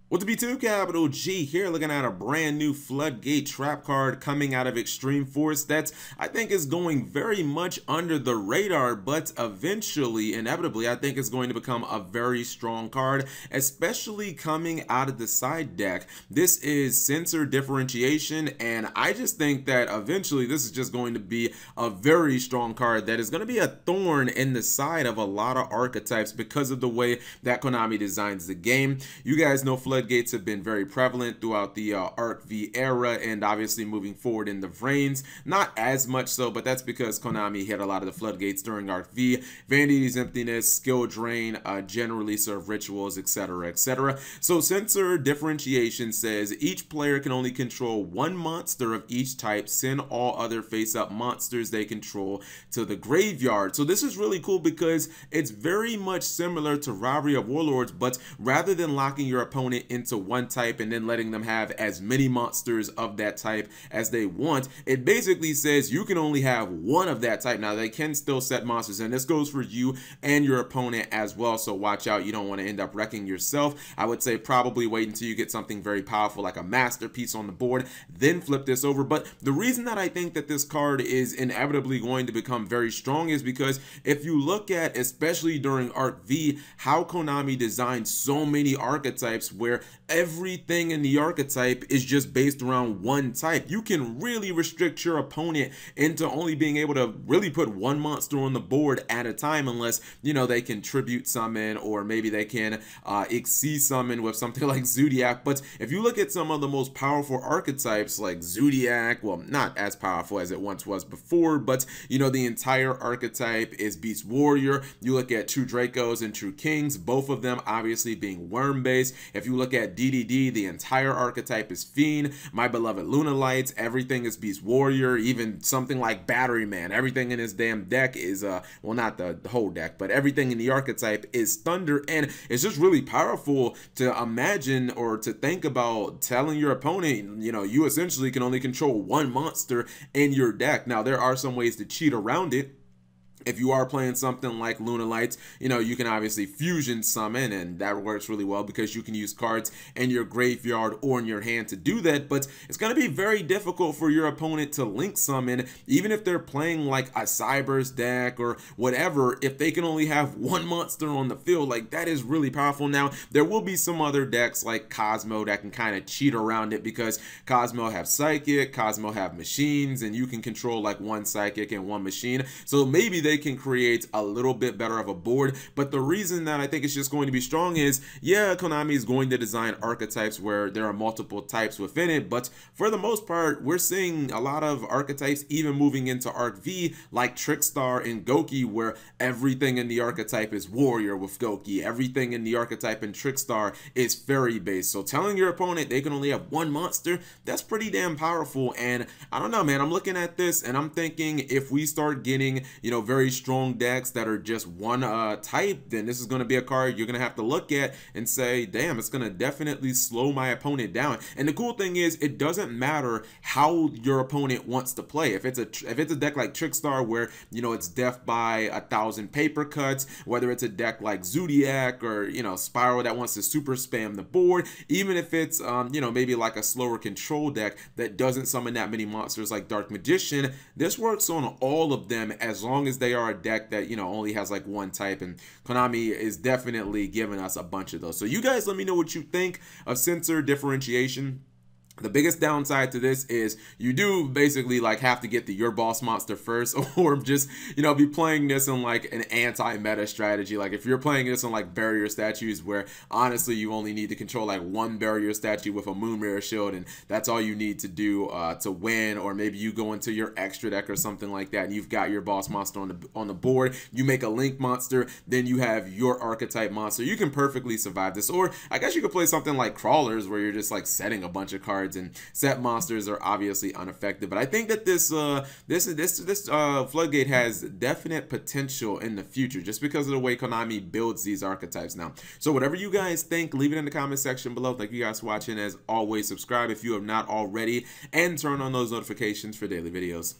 With the B2G here, looking at a brand new Floodgate trap card coming out of Extreme Force that's, I think, is going very much under the radar, but eventually, inevitably, I think it's going to become a very strong card, especially coming out of the side deck. This is Sensor Differentiation, and I just think that eventually this is just going to be a very strong card that is going to be a thorn in the side of a lot of archetypes because of the way that Konami designs the game. You guys know Floodgates have been very prevalent throughout the Arc V era, and obviously moving forward in the Vrains, not as much so, but that's because Konami hit a lot of the Floodgates during Arc V. Vanity's Emptiness, Skill Drain, generally serve rituals, etc., etc. So Sensor Differentiation says each player can only control one monster of each type, send all other face-up monsters they control to the graveyard. So this is really cool because it's very much similar to Rivalry of Warlords, but rather than locking your opponent into one type and then letting them have as many monsters of that type as they want, it basically says you can only have one of that type. Now they can still set monsters, and this goes for you and your opponent as well, so watch out, you don't want to end up wrecking yourself. I would say probably wait until you get something very powerful like a masterpiece on the board, then flip this over. But the reason that I think that this card is inevitably going to become very strong is because if you look at, especially during Arc V, how Konami designed so many archetypes where everything in the archetype is just based around one type. You can really restrict your opponent into only being able to really put one monster on the board at a time, unless, you know, they can tribute summon, or maybe they can Xyz summon with something like Zodiac. But if you look at some of the most powerful archetypes like Zodiac, well, not as powerful as it once was before, but you know, the entire archetype is Beast Warrior. You look at True Dracos and True Kings, both of them obviously being worm based. If you look at DDD, the entire archetype is Fiend. My Beloved Lunalights, everything is Beast Warrior. Even something like Battery Man, everything in his damn deck is well, not the whole deck, but everything in the archetype is Thunder. And it's just really powerful to imagine or to think about telling your opponent, you know, you essentially can only control one monster in your deck. Now there are some ways to cheat around it. If you are playing something like Lunalights, you know, you can obviously fusion summon, and that works really well because you can use cards in your graveyard or in your hand to do that. But it's going to be very difficult for your opponent to link summon, even if they're playing like a Cyber's deck or whatever. If they can only have one monster on the field, like, that is really powerful. Now, there will be some other decks like Cosmo that can kind of cheat around it, because Cosmo have Psychic, Cosmo have Machines, and you can control like one Psychic and one Machine. So maybe they can create a little bit better of a board. But the reason that I think it's just going to be strong is, yeah, Konami is going to design archetypes where there are multiple types within it, but for the most part, we're seeing a lot of archetypes even moving into Arc V, like Trickstar and Goki, where everything in the archetype is Warrior with Goki, everything in the archetype in Trickstar is Fairy based. So telling your opponent they can only have one monster, that's pretty damn powerful. And I don't know, man, I'm looking at this and I'm thinking, if we start getting, you know, very strong decks that are just one type, then this is going to be a card you're going to have to look at and say, damn, it's going to definitely slow my opponent down. And the cool thing is, it doesn't matter how your opponent wants to play. If it's a deck like Trickstar, where, you know, it's death by 1,000 paper cuts, whether it's a deck like Zodiac or, you know, Spiral that wants to super spam the board, even if it's you know, maybe like a slower control deck that doesn't summon that many monsters like Dark Magician, this works on all of them as long as they are a deck that, you know, only has like one type. And Konami is definitely giving us a bunch of those. So you guys let me know what you think of Sensor Differentiation. The biggest downside to this is you do basically like have to get the Your Boss monster first, or just, you know, be playing this in like an anti-meta strategy. Like if you're playing this on like barrier statues, where honestly you only need to control like one barrier statue with a Moon Mirror Shield, and that's all you need to do to win. Or maybe you go into your extra deck or something like that, and you've got your boss monster on the board, you make a link monster, then you have your archetype monster. You can perfectly survive this. Or I guess you could play something like Crawlers, where you're just like setting a bunch of cards, and set monsters are obviously unaffected. But I think that this Floodgate has definite potential in the future, just because of the way Konami builds these archetypes now. So whatever you guys think, leave it in the comment section below. Thank you guys for watching. As always, subscribe if you have not already, and turn on those notifications for daily videos.